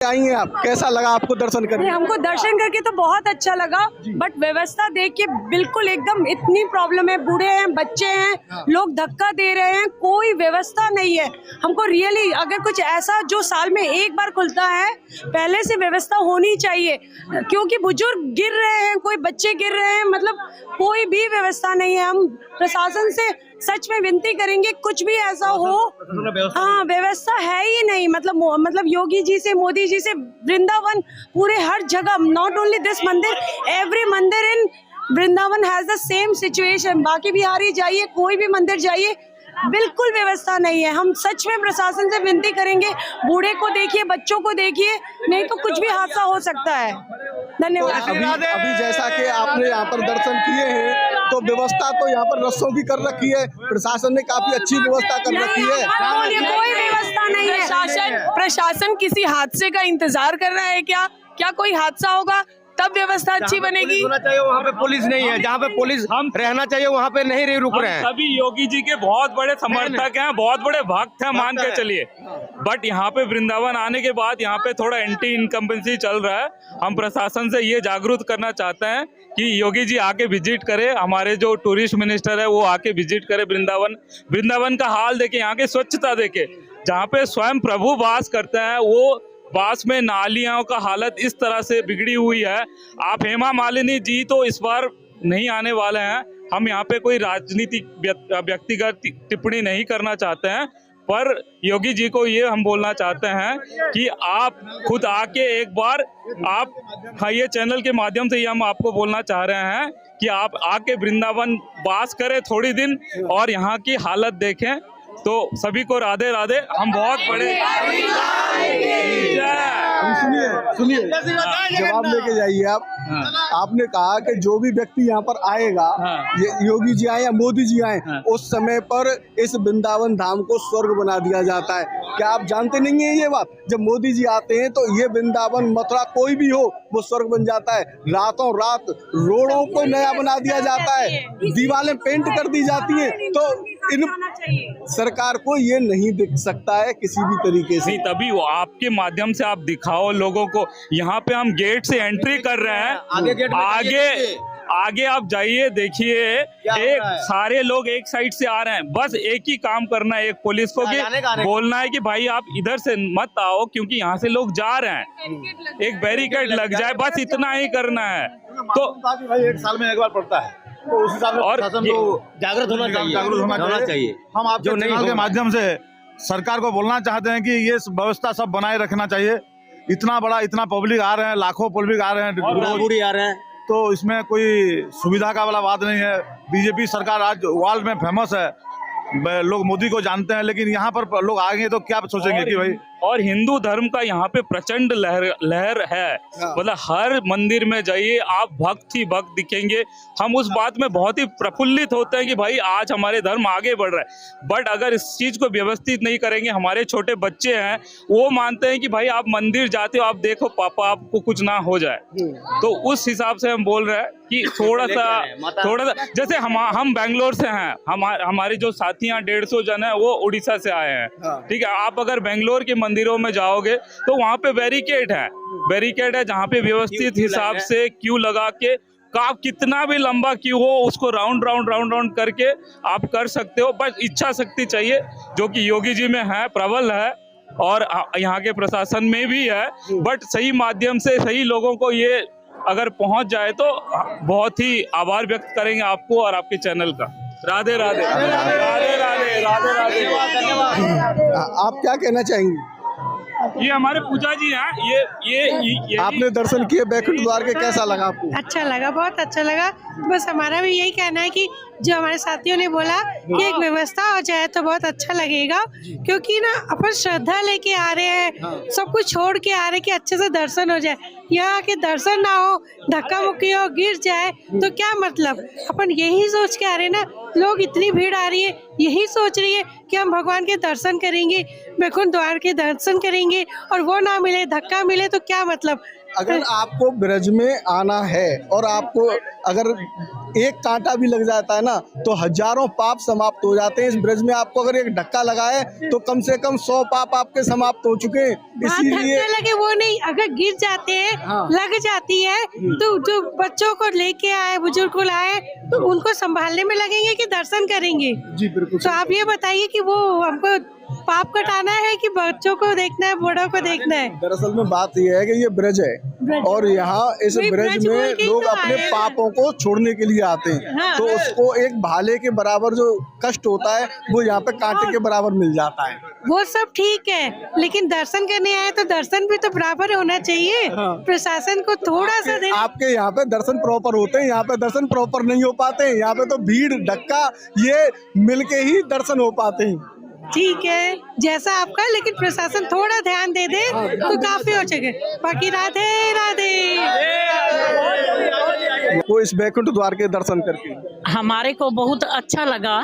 आई हैं आप, कैसा लगा आपको दर्शन करके? हमको दर्शन करके तो बहुत अच्छा लगा, बट व्यवस्था देख के बिल्कुल एकदम इतनी प्रॉब्लम है। बूढ़े हैं, बच्चे हैं, लोग धक्का दे रहे हैं, कोई व्यवस्था नहीं है। हमको रियली अगर कुछ ऐसा जो साल में एक बार खुलता है, पहले से व्यवस्था होनी चाहिए, क्योंकि बुजुर्ग गिर रहे हैं, कोई बच्चे गिर रहे हैं, मतलब कोई भी व्यवस्था नहीं है। हम प्रशासन से सच में विनती करेंगे, कुछ भी ऐसा हो, हाँ व्यवस्था है ही नहीं। मतलब योगी जी से, मोदी जी से, वृंदावन पूरे हर जगह, not only this mandir, every mandir in Vrindavan has the same situation. बाकी बिहारी जाइए, कोई भी मंदिर जाइए, बिल्कुल व्यवस्था नहीं है। हम सच में प्रशासन से विनती करेंगे, बूढ़े को देखिए, बच्चों को देखिए, नहीं तो कुछ भी हादसा हो सकता है। धन्यवाद। तो अभी जैसा कि आपने यहाँ पर दर्शन किए हैं, तो व्यवस्था तो यहाँ पर रस्सों की कर रखी है, प्रशासन ने काफी अच्छी व्यवस्था कर रखी है। कोई व्यवस्था नहीं है। प्रशासन किसी हादसे का इंतजार कर रहा है क्या? क्या कोई हादसा होगा तब व्यवस्था अच्छी बनेगी? होना चाहिए वहाँ पे पुलिस नहीं है, जहाँ पे पुलिस हम रहना चाहिए वहाँ पे नहीं रुक रहे हैं। सभी योगी जी के बहुत बड़े समर्थक हैं, बहुत बड़े भक्त हैं, मान के चलिए। बट यहाँ पे वृंदावन आने के बाद यहाँ पे थोड़ा एंटी इनकम्बेंसी चल रहा है। हम प्रशासन से ये जागरूक करना चाहते हैं कि योगी जी आके विजिट करे, हमारे जो टूरिस्ट मिनिस्टर है वो आके विजिट करे वृंदावन का हाल देखे, यहाँ की स्वच्छता देखे, जहाँ पे स्वयं प्रभु वास करते हैं, वो वास में नालियों का हालत इस तरह से बिगड़ी हुई है। आप हेमा मालिनी जी तो इस बार नहीं आने वाले हैं। हम यहाँ पे कोई राजनीतिक व्यक्तिगत टिप्पणी नहीं करना चाहते हैं, पर योगी जी को ये हम बोलना चाहते हैं कि आप खुद आके एक बार आप ये चैनल के माध्यम से ये हम आपको बोलना चाह रहे हैं कि आप आके वृंदावन वास करें थोड़ी दिन और यहाँ की हालत देखें। तो सभी को राधे राधे। हम बहुत बड़े सुनिए जवाब लेके जाइए आप। आपने कहा कि जो भी व्यक्ति यहाँ पर आएगा, ये योगी जी आए या मोदी जी आए, उस समय पर इस वृंदावन धाम को स्वर्ग बना दिया जाता है। क्या आप जानते नहीं है ये बात? जब मोदी जी आते हैं तो ये वृंदावन, मथुरा, कोई भी हो, वो स्वर्ग बन जाता है। रातों रात रोडों को नया बना दिया जाता है, दीवारें पेंट कर दी जाती हैं। तो इन सरकार को ये नहीं दिख सकता है किसी भी तरीके से। नहीं, तभी वो आपके माध्यम से आप दिखाओ लोगों को। यहाँ पे हम गेट से एंट्री कर रहे हैं, आगे आप जाइए, देखिए एक सारे लोग एक साइड से आ रहे हैं। बस एक ही काम करना है, एक पुलिस को कि बोलना है कि भाई आप इधर से मत आओ, क्योंकि यहाँ से लोग जा रहे हैं, एक बैरिकेड लग जाए, बस इतना ही करना है। तो भाई एक साल में एक बार पड़ता है, तो उस हिसाब से और जागृत होना चाहिए। हम आपके चैनल के माध्यम से सरकार को बोलना चाहते हैं कि ये व्यवस्था सब बनाए रखना चाहिए। इतना बड़ा, इतना पब्लिक आ रहे हैं, लाखों पब्लिक आ रहे हैं, बूढ़ी आ रहे हैं, तो इसमें कोई सुविधा का वाला बात नहीं है। बीजेपी सरकार आज वर्ल्ड में फेमस है, लोग मोदी को जानते हैं, लेकिन यहाँ पर लोग आएंगे तो क्या सोचेंगे कि भाई। और हिंदू धर्म का यहाँ पे प्रचंड लहर है। मतलब हर मंदिर में जाइए आप भक्त ही भक्त दिखेंगे। हम उस बात में बहुत ही प्रफुल्लित होते हैं कि भाई आज हमारे धर्म आगे बढ़ रहा है। बट अगर इस चीज को व्यवस्थित नहीं करेंगे, हमारे छोटे बच्चे हैं वो मानते हैं कि भाई आप मंदिर जाते हो, आप देखो पापा आपको कुछ ना हो जाए। तो उस हिसाब से हम बोल रहे हैं कि थोड़ा सा जैसे हम बेंगलोर से हैं, हमारे जो साथियां 150 जन है वो उड़ीसा से आए हैं, ठीक है। आप अगर बेंगलोर के मंदिरों में जाओगे तो वहाँ पे बैरिकेड है, जहाँ पे व्यवस्थित हिसाब से क्यू लगा के आप कितना भी लंबा क्यू हो उसको राउंड करके आप कर सकते हो। बस इच्छा शक्ति चाहिए, जो कि योगी जी में है, प्रबल है, और यहाँ के प्रशासन में भी है। बट सही माध्यम से सही लोगों को ये अगर पहुंच जाए तो बहुत ही आभार व्यक्त करेंगे आपको और आपके चैनल का। राधे राधे राधे राधे राधे राधे राधे। आप क्या कहना चाहेंगे? ये हमारे पूजा जी हैं। ये आपने दर्शन किए बैकुंठ द्वार के, कैसा लगा आपको? अच्छा लगा, बहुत अच्छा लगा। बस हमारा भी यही कहना है कि जो हमारे साथियों ने बोला कि एक व्यवस्था हो जाए तो बहुत अच्छा लगेगा, क्योंकि ना अपन श्रद्धा लेके आ रहे हैं, सब कुछ छोड़ के आ रहे हैं कि अच्छे से दर्शन हो जाए। यहाँ के दर्शन ना हो, धक्का मुक्की हो, गिर जाए तो क्या मतलब। अपन यही सोच के आ रहे हैं ना, लोग इतनी भीड़ आ रही है, यही सोच रही है कि हम भगवान के दर्शन करेंगे, वैकुंठ द्वार के दर्शन करेंगे, और वो ना मिले, धक्का मिले तो क्या मतलब। अगर आपको ब्रज में आना है और आपको अगर एक कांटा भी लग जाता है ना तो हजारों पाप समाप्त हो जाते हैं। इस ब्रज में आपको अगर एक धक्का लगा है तो कम से कम 100 पाप आपके समाप्त हो चुके हैं। इसीलिए धक्का लगे वो नहीं, अगर गिर जाते हैं, लग जाती है, तो जो बच्चों को लेके आए, बुजुर्ग को लाए, तो उनको संभालने में लगेंगे कि दर्शन करेंगे। जी बिल्कुल। तो आप ये बताइए कि वो हमको पाप कटाना है कि बच्चों को देखना है, बड़ों को देखना है। दरअसल में बात यह है कि ये ब्रज है और यहाँ इस वही ब्रज ब्रज में बोल के ही लोग तो अपने आए हैं। पापों को छोड़ने के लिए आते हैं। हाँ। तो उसको एक भाले के बराबर जो कष्ट होता है वो यहाँ पे कांटे के बराबर मिल जाता है। वो सब ठीक है, लेकिन दर्शन करने आए तो दर्शन भी तो बराबर होना चाहिए। हाँ। प्रशासन को थोड़ा सा देना। आपके यहाँ पे दर्शन प्रॉपर होते हैं, यहाँ पे दर्शन प्रॉपर नहीं हो पाते हैं। यहाँ पे तो भीड़ धक्का ये मिलके ही दर्शन हो पाते हैं। ठीक है, जैसा आपका, लेकिन प्रशासन थोड़ा ध्यान दे दे तो काफी हो सके। बाकी राधे राधे। वो इस वैकुंठ द्वार के दर्शन करके हमारे को बहुत अच्छा लगा।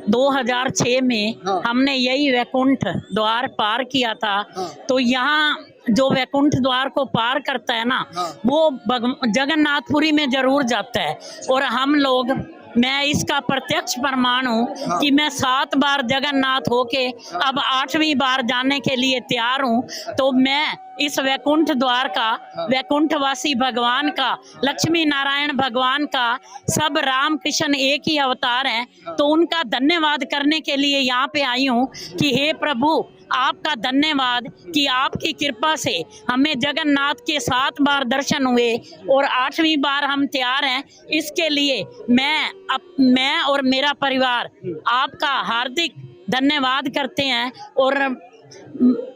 2006 में हमने यही वैकुंठ द्वार पार किया था। तो यहाँ जो वैकुंठ द्वार को पार करता है ना, वो जगन्नाथपुरी में जरूर जाता है। और हम लोग, मैं इसका प्रत्यक्ष प्रमाण हूँ कि मैं 7 बार जगन्नाथ होके अब 8वीं बार जाने के लिए तैयार हूँ। तो मैं इस वैकुंठ द्वार का, वैकुंठवासी भगवान का, लक्ष्मी नारायण भगवान का, सब राम कृष्ण एक ही अवतार हैं, तो उनका धन्यवाद करने के लिए यहाँ पे आई हूँ कि हे प्रभु, आपका धन्यवाद कि आपकी कृपा से हमें जगन्नाथ के 7 बार दर्शन हुए और 8वीं बार हम तैयार हैं। इसके लिए मैं और मेरा परिवार आपका हार्दिक धन्यवाद करते हैं और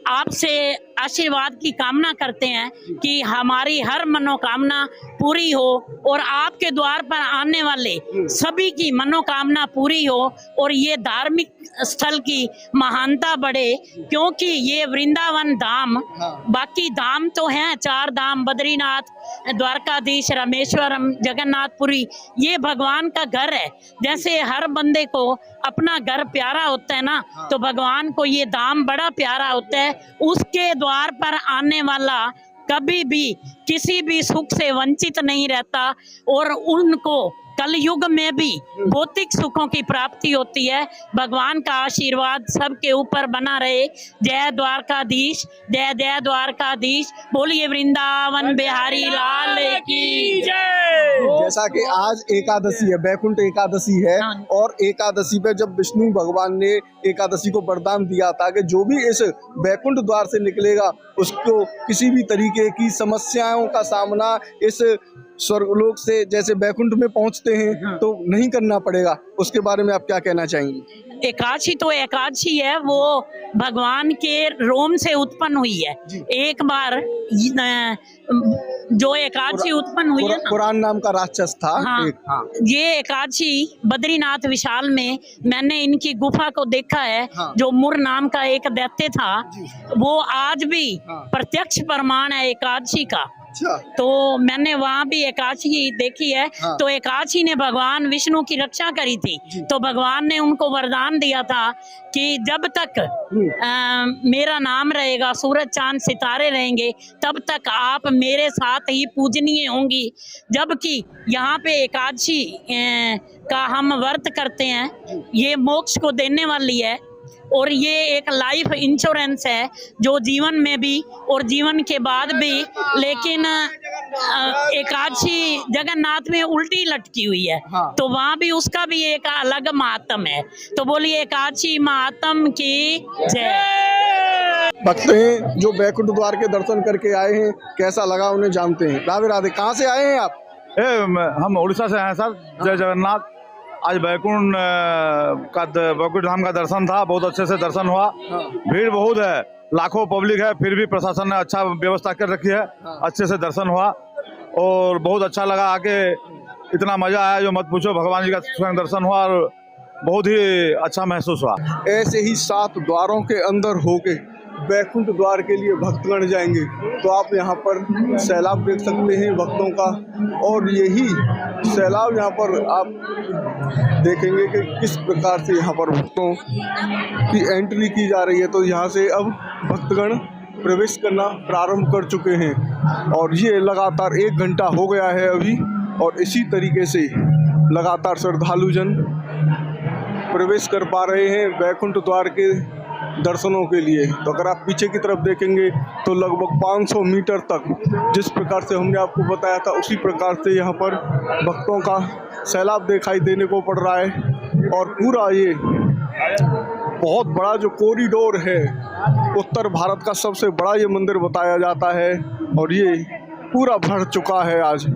आपसे आशीर्वाद की कामना करते हैं कि हमारी हर मनोकामना पूरी हो और आपके द्वार पर आने वाले सभी की मनोकामना पूरी हो और ये धार्मिक स्थल की महानता बढ़े। क्योंकि ये वृंदावन धाम, बाकी धाम तो हैं 4 धाम, बद्रीनाथ, द्वारकाधीश, रामेश्वरम, जगन्नाथपुरी, ये भगवान का घर है। जैसे हर बंदे को अपना घर प्यारा होता है ना, तो भगवान को ये धाम बड़ा प्यारा होता है। उसके द्वार पर आने वाला कभी भी किसी भी सुख से वंचित नहीं रहता और उनको कलयुग में भी भौतिक सुखों की प्राप्ति होती है। भगवान का आशीर्वाद सबके ऊपर बना रहे। जय द्वारकाधीश, जय जय द्वारकाधीश, बोलिए वृंदावन बिहारी लाल की जय। जैसा कि आज एकादशी है, वैकुंठ एकादशी है, और एकादशी पे जब विष्णु भगवान ने एकादशी को वरदान दिया था कि जो भी इस वैकुंठ द्वार से निकलेगा उसको किसी भी तरीके की समस्याओं का सामना इस स्वर्गलोक से जैसे वैकुंठ में पहुंचते हैं तो नहीं करना पड़ेगा। उसके बारे में आप क्या कहना चाहेंगे? एकादशी तो एकादशी है, वो भगवान के रोम से उत्पन्न हुई है। एक बार जो एकादशी उत्पन्न हुई है ना, कुरान नाम का राक्षस था। हाँ, ये एकादशी बद्रीनाथ विशाल में मैंने इनकी गुफा को देखा है। जो मुर नाम का एक दैत्य था, वो आज भी प्रत्यक्ष प्रमाण है एकादशी का। तो मैंने वहाँ भी एकादशी देखी है। तो एकादशी ने भगवान विष्णु की रक्षा करी थी। तो भगवान ने उनको वरदान दिया था कि जब तक मेरा नाम रहेगा, सूरज चांद सितारे रहेंगे, तब तक आप मेरे साथ ही पूजनीय होंगी। जबकि यहाँ पे एकादशी का हम व्रत करते हैं, ये मोक्ष को देने वाली है और ये एक लाइफ इंश्योरेंस है जो जीवन में भी और जीवन के बाद भी। लेकिन एकादशी जगन्नाथ में उल्टी लटकी हुई है। तो वहाँ भी उसका भी एक अलग महात्म है। तो बोलिए एकादशी महात्म की जय। भक्त हैं जो वैकुंठ द्वार के दर्शन करके आए हैं, कैसा लगा उन्हें जानते हैं। राधे राधे। कहाँ से आए हैं आप? हम उड़ीसा से हैं सर। जय जगन्नाथ। आज वैकुंठ धाम का दर्शन था, बहुत अच्छे से दर्शन हुआ। भीड़ बहुत है, लाखों पब्लिक है, फिर भी प्रशासन ने अच्छा व्यवस्था कर रखी है। अच्छे से दर्शन हुआ और बहुत अच्छा लगा। आके इतना मजा आया जो मत पूछो। भगवान जी का स्वयं दर्शन हुआ और बहुत ही अच्छा महसूस हुआ। ऐसे ही 7 द्वारों के अंदर होके बैकुंठ द्वार के लिए भक्तगण जाएंगे। तो आप यहाँ पर सैलाब देख सकते हैं भक्तों का, और यही सैलाब यहाँ पर आप देखेंगे कि किस प्रकार से यहाँ पर भक्तों की एंट्री की जा रही है। तो यहाँ से अब भक्तगण प्रवेश करना प्रारंभ कर चुके हैं, और ये लगातार 1 घंटा हो गया है अभी, और इसी तरीके से लगातार श्रद्धालुजन प्रवेश कर पा रहे हैं बैकुंठ द्वार के दर्शनों के लिए। तो अगर आप पीछे की तरफ देखेंगे तो लगभग 500 मीटर तक, जिस प्रकार से हमने आपको बताया था उसी प्रकार से यहाँ पर भक्तों का सैलाब दिखाई देने को पड़ रहा है। और पूरा ये बहुत बड़ा जो कॉरिडोर है, उत्तर भारत का सबसे बड़ा ये मंदिर बताया जाता है, और ये पूरा भर चुका है। आज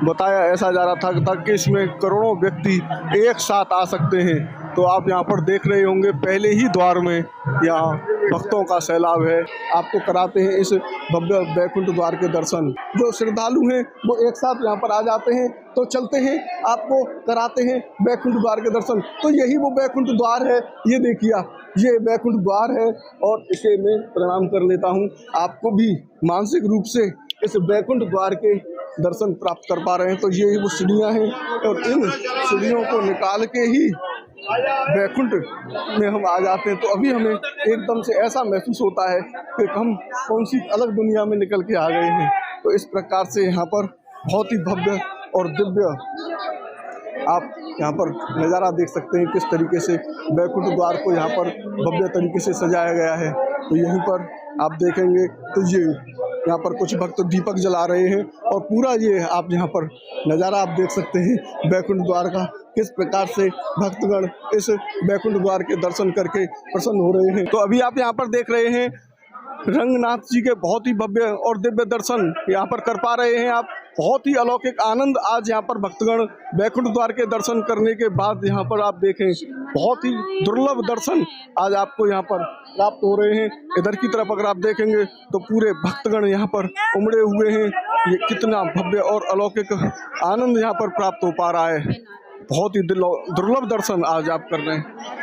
बताया ऐसा जा रहा था कि इसमें करोड़ों व्यक्ति एक साथ आ सकते हैं। तो आप यहाँ पर देख रहे होंगे पहले ही द्वार में यहाँ भक्तों का सैलाब है। आपको कराते हैं इस भव्य बैकुंठ द्वार के दर्शन। जो श्रद्धालु हैं वो एक साथ यहाँ पर आ जाते हैं, तो चलते हैं आपको कराते हैं बैकुंठ द्वार के दर्शन। तो यही वो बैकुंठ द्वार है, ये देखिए ये बैकुंठ द्वार है, और इसे मैं प्रणाम कर लेता हूँ। आपको भी मानसिक रूप से इस बैकुंठ द्वार के दर्शन प्राप्त कर पा रहे हैं। तो ये वो सीढ़ियाँ हैं, और इन सीढ़ियों को निकाल के ही बैकुंठ में हम आ जाते हैं। तो अभी हमें एकदम से ऐसा महसूस होता है कि हम कौन सी अलग दुनिया में निकल के आ गए हैं। तो इस प्रकार से यहाँ पर बहुत ही भव्य और दिव्य आप यहाँ पर नज़ारा देख सकते हैं, किस तरीके से बैकुंठ द्वार को यहाँ पर भव्य तरीके से सजाया गया है। तो यहीं पर आप देखेंगे तो ये यहाँ पर कुछ भक्त दीपक जला रहे हैं, और पूरा ये आप यहाँ पर नज़ारा आप देख सकते हैं बैकुंठ द्वार का, किस प्रकार से भक्तगण इस बैकुंठ द्वार के दर्शन करके प्रसन्न हो रहे हैं। तो अभी आप यहाँ पर देख रहे हैं रंगनाथ जी के बहुत ही भव्य और दिव्य दर्शन यहाँ पर कर पा रहे हैं आप। बहुत ही अलौकिक आनंद आज यहाँ पर भक्तगण बैकुंठ द्वार के दर्शन करने के बाद यहाँ पर आप देखें, बहुत ही दुर्लभ दर्शन आज आपको यहाँ पर प्राप्त हो रहे हैं। इधर की तरफ अगर आप देखेंगे तो पूरे भक्तगण यहाँ पर उमड़े हुए हैं। ये कितना भव्य और अलौकिक आनंद यहाँ पर प्राप्त हो पा रहा है। बहुत ही दुर्लभ दर्शन आज आप कर रहे हैं।